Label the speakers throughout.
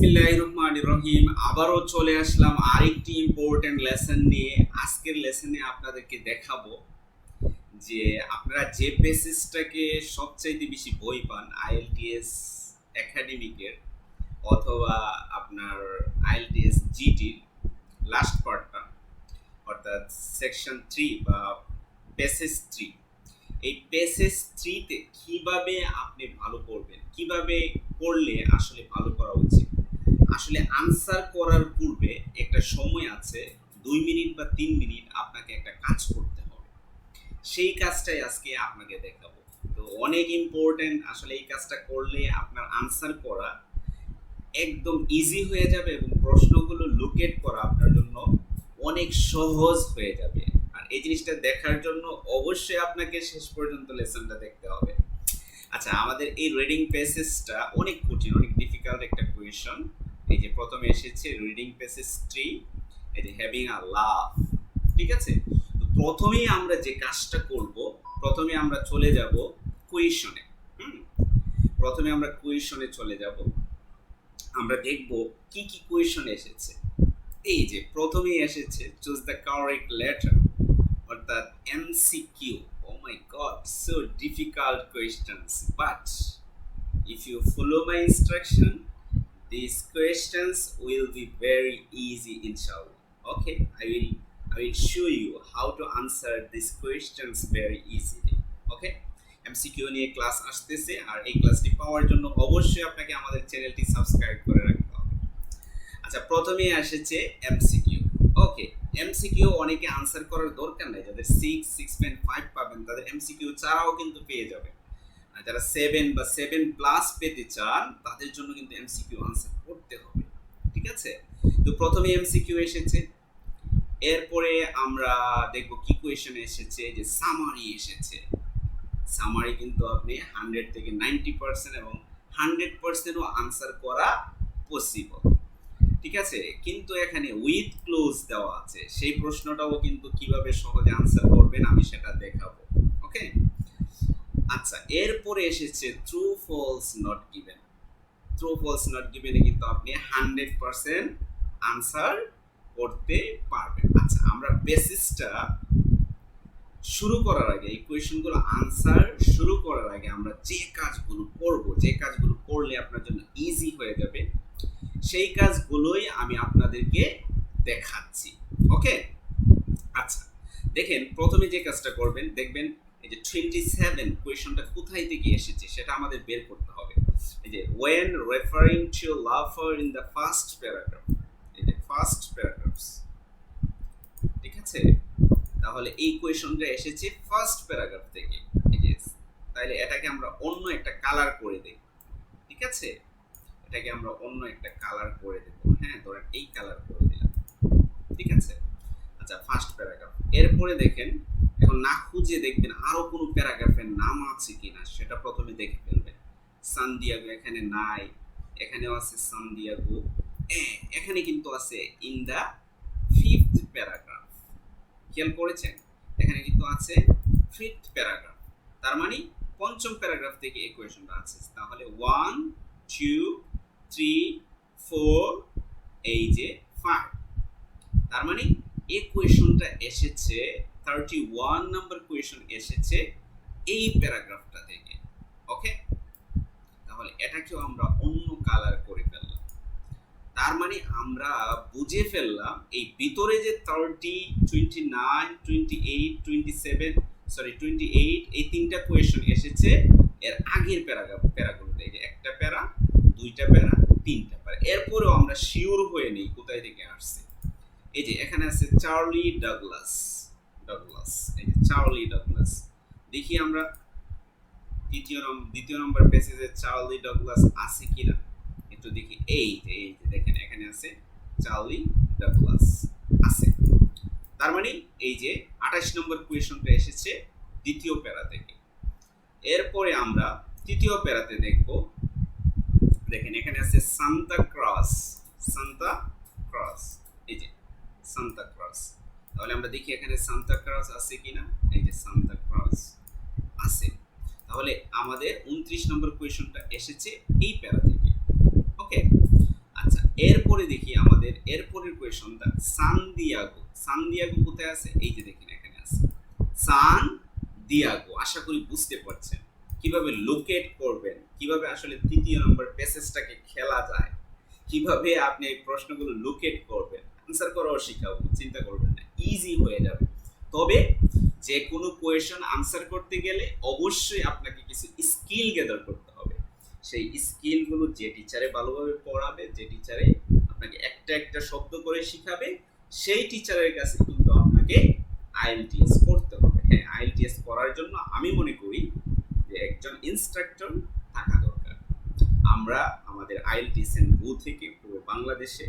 Speaker 1: বিসমিল্লাহির রহমানির রহিম। আবারও চলে আসলাম আরেকটি ইম্পর্টেন্ট লেসন নিয়ে। আজকের লেসনে আপনাদেরকে দেখাবো যে আপনারা যে বেসিসটাকে সবচাইতে বেশি বই পান আইএলটিএস একাডেমিকের অথবা আপনার আইএলটিএস জিটির লাস্ট পার্টটা, অর্থাৎ সেকশন 3 বা বেসিস 3, এই বেসিস 3তে কিভাবে আপনি ভালো করবেন, কিভাবে করলে আসলে ভালো করা উচিত। আসলে আনসার করার পূর্বে একটা সময় আছে, 2 মিনিট বা 3 মিনিট আপনাকে একটা কাজ করতে হবে। সেই কাজটাই আজকে আপনাকে দেখাবো। তো অনেক ইম্পর্টেন্ট, আসলে এই কাজটা করলে আপনার আনসার করা একদম ইজি হয়ে যাবে এবং প্রশ্নগুলো লোকেট করা আপনার জন্য অনেক সহজ হয়ে যাবে। আর এই জিনিসটা দেখার জন্য অবশ্যই আপনাকে শেষ পর্যন্ত লেসনটা দেখতে হবে। আচ্ছা, আমাদের এই রিডিং প্যাসেজটা অনেক কঠিন, অনেক ডিফিকাল্ট একটা কোয়েশন। এই যে প্রথমে এসেছে রিডিং প্যাসেজ 3, এই যে হ্যাভিং আ লাভ। ঠিক আছে, তো প্রথমেই আমরা যে কাজটা করব, প্রথমে আমরা চলে যাব কোয়েশনে। প্রথমে আমরা কোয়েশনে চলে যাব, আমরা দেখব কি কি কোয়েশন এসেছে। এই যে প্রথমেই এসেছে চুজ দ্য কারেক্ট লেটার, অর্থাৎ MCQ. Oh my god, so difficult questions, but if you follow my instruction, these questions will be very easy inshallah. Okay, I will show you how to answer these questions very easily. Okay, MCQ নিয়ে class আসতেছে, আর এই ক্লাসটি পাওয়ার জন্য অবশ্যই আপনাকে আমাদের চ্যানেলটি subscribe করে রাখতে হবে। আচ্ছা, প্রথমে এসেছে এমসিকিউ। ওকে, এমসিকিউ অনেকে আনসার করার দরকার নাই, যাদের 6.5 পাবেন তাদের এমসিকিউ ছাড়াও কিন্তু পেয়ে যাবে। আর যারা 7 বা 7+ পেতে চান তাদের জন্য কিন্তু এমসিকিউ আনসার করতে হবে। ঠিক আছে, তো প্রথমে এমসিকিউ এসেছে, এরপরে আমরা দেখব কি কোয়েশ্চেন এসেছে, যে সামারি এসেছে। সামারি কিন্তু আপনি 100 থেকে 90% এবং 100%ও আনসার করা পসিবল। ঠিক আছে, কিন্তু এখানে উইথ ক্লোজ দেওয়া আছে, সেই প্রশ্নটাও কিন্তু কিভাবে সহজে আনসার করবেন আমি সেটা দেখাবো। ওকে, আচ্ছা, এরপরে এসেছে true false not given. True false not গিভেনে কিন্তু আপনি 100% আনসার করতে পারবেন। আচ্ছা, আমরা বেসিসটা শুরু করার আগে, এই কোয়েশনগুলো আনসার শুরু করার আগে আমরা যে কাজগুলো করব, যে কাজগুলো করলে আপনার জন্য ইজি হয়ে যাবে, সেই কাজগুলোই আমি আপনাদেরকে দেখাচ্ছি। ওকে, আচ্ছা দেখেন, প্রথমে যে কাজটা করবেন, দেখবেন এই যে 27 কোয়েশনটা কোথায় থেকে এসেছে সেটা আমাদের বের করতে হবে। এই যে when referring to lover in the first paragraph, এই যে ফার্স্ট প্যারাগ্রাফস। ঠিক আছে, তাহলে এই কোয়েশনটা এসেছে ফার্স্ট প্যারাগ্রাফ থেকে। এই যে তাহলে এটাকে আমরা অন্য একটা কালার করে দেই। ঠিক আছে, এটাকে আমরা অন্য একটা কালার করে দেব। হ্যাঁ, ধরেন এই কালার করে দিলাম। ঠিক আছে, আচ্ছা, ফার্স্ট প্যারাগ্রাফ। এরপরে দেখেন, এখন না খুঁজে দেখবেন আরো কোনো প্যারাগ্রাফের নাম আছে কিনা, সেটা প্রথমে দেখে ফেলবেন। সানদিয়াগো এখানে নাই, এখানেও আছে সানদিয়াগো, এখানে কিন্তু আছে ইন দা 5th প্যারাগ্রাফ। খেয়াল করেছেন, এখানে কিন্তু আছে 5th প্যারাগ্রাফ, তার মানে পঞ্চম প্যারাগ্রাফ থেকে এই কোয়েশনটা আছে। তাহলে 1 2 3 4, এই যে 5, তার মানে এই কোয়েশনটা এসেছে 31 নাম্বার কোয়েশন এসেছে এই প্যারাগ্রাফটা থেকে। ওকে, তাহলে এটাকেও আমরা অন্য কালার করে ফেললাম। তার মানে আমরা বুঝে ফেললাম এই ভিতরে যে 30 29 28 27 28 এই তিনটা কোয়েশন এসেছে এর আগের প্যারাগুলোতে। এই যে একটা প্যারা, দুইটা প্যারা, তিনটা প্যারা। এরপরেও আমরা শিওর হয়ে নেই কোথায় থেকে আসছে। এই যে এখানে আছে চার্লি ডাগলাস। এই যে চার্লি ডাগলাস, দেখি আমরা দ্বিতীয় নম্বর পেজে চার্লি ডাগলাস আছে কিনা একটু দেখি। এই যে দেখেন, এখানে আছে চার্লি ডাগলাস আছে। তার মানে এই যে 28 নম্বর কোয়েশনটা এসেছে দ্বিতীয় প্যারা থেকে। এরপরে আমরা তৃতীয় প্যারাতে দেখব, দেখেন এখানে আছে সান্তা ক্রস। এই যে সান্তা ক্রস, তাহলে আমরা দেখি এখানে সান্তা ক্রস আছে কিনা। এই যে সান্তা ক্রস আছে, তাহলে আমাদের 29 নম্বর কোয়েশনটা এসেছে এই প্যারা থেকে। ওকে, আচ্ছা, এরপরে দেখি আমাদের এরপরের কোয়েশনটা সান দিয়াগো। সান দিয়াগো কোথায় আছে? এই যে দেখেন এখানে আছে সান দিয়াগো। আশা করি বুঝতে পারছেন কিভাবে লোকেট করবেন, কিভাবে আসলে তৃতীয় নম্বর প্যাসেজটাকে খেলা যায়, কিভাবে আপনি এই প্রশ্নগুলো লোকেট করবেন, আনসার করাও শিখাবো, চিন্তা করবেন না, ইজি হয়ে যাবে। তবে যে কোনো কোয়েশন আনসার করতে গেলে অবশ্যই আপনাকে কিছু স্কিল গ্যাদার করতে হবে। সেই স্কিলগুলো যে টিচারে ভালোভাবে পড়াবে, যে টিচারে আপনাকে একটা একটা শব্দ করে শিখাবে, সেই টিচারের কাছে কিন্তু আপনাকে আইএলটিএস করতে হবে। হ্যাঁ, আইএলটিএস করার জন্য আমি মনে করি যে একজন ইনস্ট্রাক্টর থাকা দরকার। আমরা আমাদের আইএলটিএস এন্ড গো থেকে পুরো বাংলাদেশে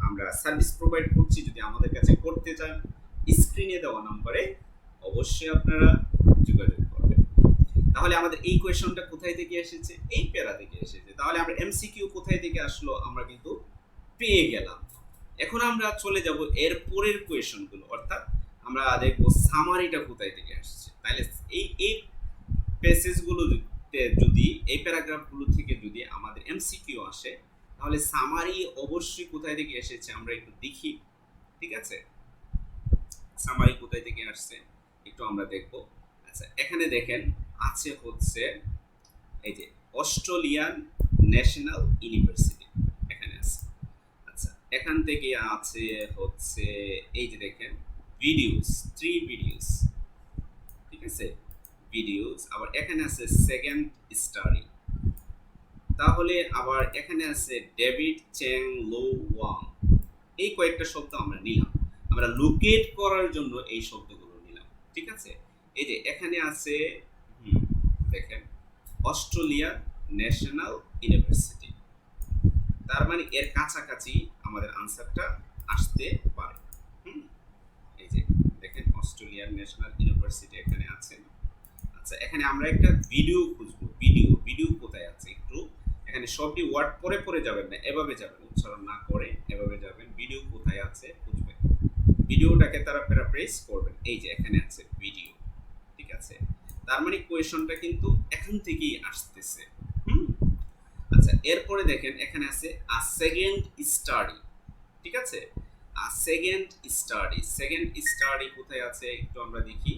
Speaker 1: আমরা সার্ভিস প্রোভাইড করছি। যদি আমাদের কাছে করতে চান, স্ক্রিনে দেওয়া নম্বরে অবশ্যই আপনারা যোগাযোগ করবেন। তাহলে আমাদের এই কোয়েশনটা কোথায় থেকে এসেছে? এই প্যারা থেকে এসেছে। তাহলে আমরা এমসিকিউ কোথায় থেকে আসলো আমরা কিন্তু পেয়ে গেলাম। এখন আমরা চলে যাব এর পরের কোয়েশনগুলো, অর্থাৎ আমরা দেখব সামারিটা কোথায় থেকে আসছে। তাহলে এই প্যাসেজগুলো যদি এই প্যারাগ্রাফগুলো থেকে যদি আমাদের এমসিকিউ আসে, তাহলে সামারি অবশ্যই কোথায় থেকে এসেছে আমরা একটু দেখি। ঠিক আছে, সামারি কোথায় থেকে আসছে একটু আমরা দেখব। আচ্ছা, এখানে দেখেন আছে হচ্ছে এই যে অস্ট্রেলিয়ান ন্যাশনাল ইউনিভার্সিটি, এখানে আছে। আচ্ছা, এখান থেকে আছে হচ্ছে এই যে দেখেন ভিডিওস, 3 ভিডিওস, ঠিক আছে, ভিডিওস। আবার এখানে আছে সেকেন্ড স্টাডি। তাহলে আবার এখানে আছে ডেভিড চ্যাং লো ওয়াং। এই কয়েকটা শব্দ আমরা নিলাম, আমরা লোকেট করার জন্য এই শব্দগুলো নিলাম। ঠিক আছে, এই যে এখানে আছে দেখেন অস্ট্রেলিয়া ন্যাশনাল ইউনিভার্সিটি, তার মানে এর কাছাকাছি আমাদের আনসারটা আসতে পারে। এই যে দেখেন অস্ট্রেলিয়ান ন্যাশনাল ইউনিভার্সিটি এখানে আছে। আচ্ছা, এখানে আমরা একটা ভিডিও খুঁজবো। ভিডিও কোথায় আছে একটু, এখানে সবটি ওয়ার্ড পরে পরে যাবেন না, এভাবে যাবেন, উচ্চারণ না করে এভাবে যাবেন। ভিডিও কোথায় আছে খুঁজবেন, ভিডিওটাকে তারা প্রেস করবেন। এই যে এখানে আছে ভিডিও। ঠিক আছে, তার মানে কোয়েশনটা কিন্তু এখান থেকেই আসতেছে। আচ্ছা, এরপরে দেখেন এখানে আছে আ সেকেন্ড স্টাডি। ঠিক আছে, আ সেকেন্ড স্টাডি কোথায় আছে একটু আমরা দেখি।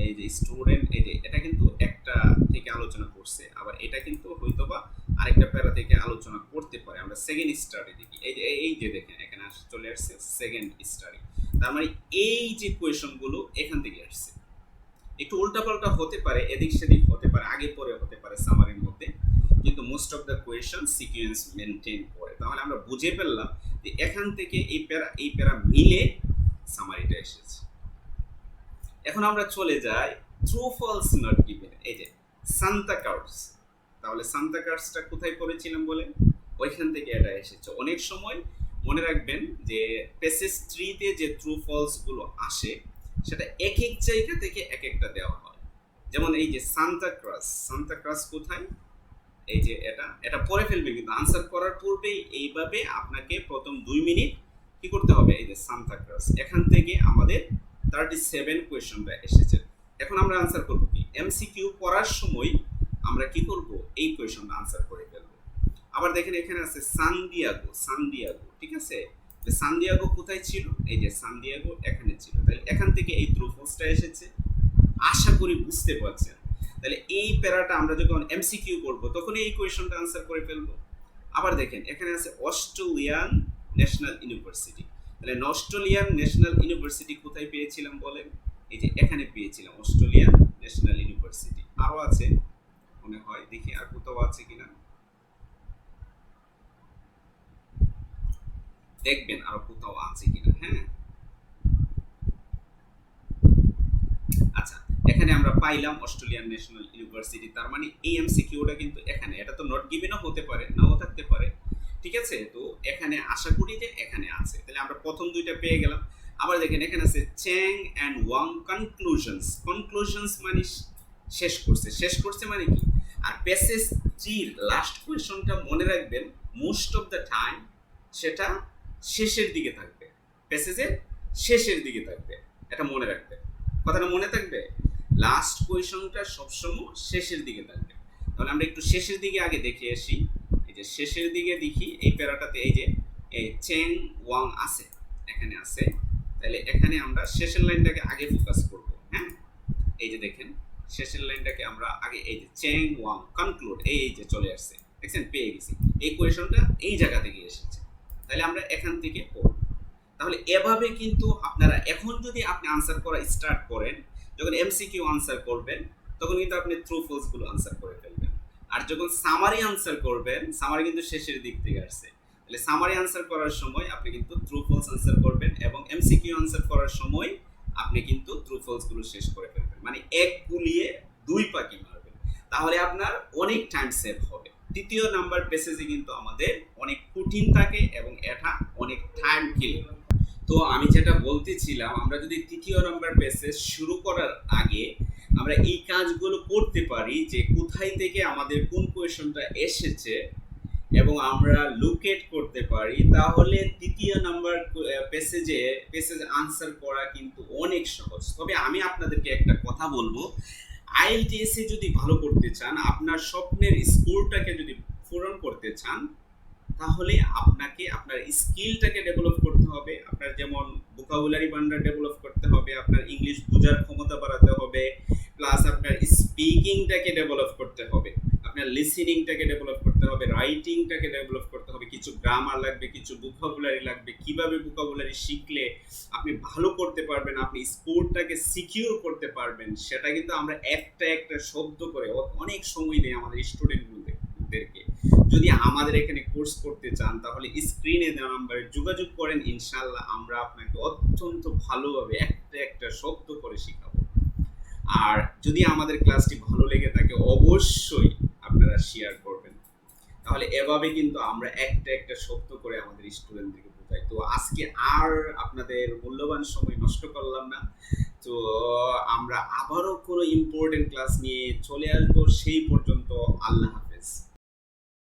Speaker 1: এই যে স্টুডেন্ট, এই যে এটা কিন্তু একটা থেকে আলোচনা করছে, আবার এটা কিন্তু হয়তোবা আরেকটা প্যারা থেকে আলোচনা করতে পারে। আমরা সেকেন্ড স্টাডি দেখি। এই যে দেখেন এখানে চলে আসছে সেকেন্ড স্টাডি, তার মানে এই যে কোয়েশনগুলো এখান থেকে আসছে। একটু উল্টাপাল্টা হতে পারে, এদিক সেদিক হতে পারে, আগে পরে হতে পারে সামারির মধ্যে, কিন্তু most of the question sequence maintain করে। তাহলে আমরা বুঝে ফেললাম যে এখান থেকে এই প্যারা মিলে সামারিটা এসেছে। এখন আমরা চলে যাই ট্রু ফলস নট গিভেন। এই যে সান্তা ক্লাউস, তাহলে সান্তা ক্লাউসটা কোথায় পড়েছিলাম বলেন? ওইখান থেকে এটা এসেছে। অনেক সময় মনে রাখবেন যে প্যাসেজ 3 তে যে ট্রু ফলস গুলো আসে সেটা এক এক জায়গা থেকে এক একটা দেওয়া হয়। যেমন এই যে সান্তা ক্লাস কোথায়? এই যে এটা পড়ে ফেলবে, কিন্তু আনসার করার পূর্বেই এইভাবে আপনাকে প্রথম 2 মিনিট কি করতে হবে। এই যে সান্তা ক্লাস, এখান থেকে আমাদের 37 কোয়েশনটা এসেছে। এখন আমরা আনসার করব কি? এমসিকিউ পড়ার সময় আমরা কি করব, এই কোয়েশনটা আনসার করে ফেলব। আবার দেখেন এখানে আছে সান দিয়াগো। ঠিক আছে, সান দিয়াগো কোথায় ছিল? এই যে সান দিয়াগো এখানে ছিল। তাহলে এখান থেকে এই ট্রু ফলসটা এসেছে। আশা করি বুঝতে পারছেন। তাহলে এই প্যারাটা আমরা যখন এমসিকিউ করব তখন এই কোয়েশনটা আনসার করে ফেলব। আবার দেখেন এখানে আছে অস্ট্রেলিয়ান ন্যাশনাল ইউনিভার্সিটি। তাহলে অস্ট্রেলিয়ান ন্যাশনাল ইউনিভার্সিটি কোথায় পেয়েছিলাম বলেন? এই যে এখানে পেয়েছিলাম অস্ট্রেলিয়ান ন্যাশনাল ইউনিভার্সিটি। আরো আছে মনে হয়, দেখি আর কোথাও আছে কিনা, দেখবেন আরো কোথাও আছে কিনা। হ্যাঁ, আচ্ছা, এখানে আমরা পাইলাম অস্ট্রেলিয়ান ন্যাশনাল ইউনিভার্সিটি। তার মানে এই এমসিকিউটা কিন্তু এখানে, এটা তো নট গিভেনও হতে পারে, নাও থাকতে পারে। ঠিক আছে, তো এখানে আশা করি যে এখানে আছে। তাহলে আমরা প্রথম দুইটা পেয়ে গেলাম। আবার দেখেন এখানে আছে চ্যাং অ্যান্ড ওয়াং কনক্লুশনস মানে শেষ করছে মানে কি? আর প্যাসেজ 3 লাস্ট কোয়েশনটা মনে রাখবেন, মোস্ট অফ দ্য টাইম সেটা শেষের দিকে থাকবে, প্যাসেজের শেষের দিকে থাকবে। এটা মনে রাখবেন, কথাটা মনে থাকবে। লাস্ট কোয়েশনটা সবসময় শেষের দিকে থাকবে। তাহলে আমরা একটু শেষের দিকে আগে দেখে আসি। এই যে শেষের দিকে দেখি এই প্যারাটাতে এই যে এই চেং ওয়াং আছে, এখানে আছে। তাহলে এখানে আমরা শেষের লাইনটাকে আগে ফোকাস করব। হ্যাঁ, এই যে দেখেন শেষের লাইনটাকে আমরা আগে, এই যে চেং ওয়াং কনক্লুড, এই যে চলে আসছে, দেখছেন, পেয়ে গেছি। এই কোয়েশনটা এই জায়গা থেকে এসেছে, তাহলে আমরা এখান থেকে পড়ব। তাহলে এভাবে কিন্তু আপনারা এখন যদি আপনি আনসার করা স্টার্ট করেন, যখন এমসিকিউ আনসার করবেন তখন কিন্তু আপনি ট্রু ফলস গুলো আনসার করে ফেলবেন। আর যখন সামারি আনসার করবেন, সামারি কিন্তু শেষের দিক থেকে আসছে, তাহলে সামারি আনসার করার সময় আপনি কিন্তু ট্রু ফলস আনসার করবেন, এবং এমসিকিউ আনসার করার সময় আপনি কিন্তু ট্রু ফলস গুলো শেষ করে ফেলবেন, মানে এক গুলিয়ে দুই পাখি মারবেন। তাহলে আপনার অনেক টাইম সেভ হবে। তৃতীয় নাম্বার প্যাসেজে কিন্তু আমাদের অনেক কঠিন থাকে এবং এটা অনেক টাইম কিল। তো আমি যেটা বলতেছিলাম, আমরা যদি তৃতীয় নাম্বার প্যাসেজ শুরু করার আগে আমরা এই কাজগুলো করতে পারি, যে কোথায় থেকে আমাদের কোন কোয়েশনটা এসেছে এবং আমরা লোকেট করতে পারি, তাহলে তৃতীয় নাম্বার প্যাসেজ আনসার করা কিন্তু অনেক সহজ। তবে আমি আপনাদেরকে একটা কথা বলবো, আইএলটিএস এ যদি ভালো করতে চান, আপনার স্বপ্নের স্কুলটাকে যদি পূরণ করতে চান, তাহলে আপনাকে আপনার স্কিলটাকে ডেভেলপ করতে হবে। আপনার যেমন ভোকাবুলারি ভান্ডার ডেভেলপ করতে হবে, আপনার ইংলিশ বোঝার ক্ষমতা বাড়াতে হবে, প্লাস আপনার স্পিকিংটাকে ডেভেলপ করতে হবে, আপনার লিসেনিংটাকে ডেভেলপ করতে হবে, রাইটিংটাকে ডেভেলপ করতে হবে, কিছু গ্রামার লাগবে, কিছু ভোকাবুলারি লাগবে। কিভাবে ভোকাবুলারি শিখলে আপনি ভালো করতে পারবেন, আপনি স্কোরটাকে সিকিউর করতে পারবেন, সেটা কিন্তু আমরা একটা একটা শব্দ করে অনেক সময় দেই আমাদের স্টুডেন্টদেরকে। যদি আমাদের এখানে কোর্স করতে চান, তাহলে স্ক্রিনে দেওয়া নাম্বারে যোগাযোগ করেন, ইনশাআল্লাহ আমরা আপনাকে অত্যন্ত ভালোভাবে একটা একটা শব্দ করে শেখাবো। আর যদি আমাদের ক্লাসটি ভালো লেগে থাকে, অবশ্যই আপনারা শেয়ার করবেন। তাহলে এভাবে কিন্তু আমরা একটা একটা শব্দ করে আমাদের স্টুডেন্টদেরকে বোঝাই। তো আজকে আর আপনাদের মূল্যবান সময় নষ্ট করলাম না, তো আমরা আবারও কোনো ইম্পর্টেন্ট ক্লাস নিয়ে চলে আসবো। সেই পর্যন্ত আল্লাহ হাফেজ।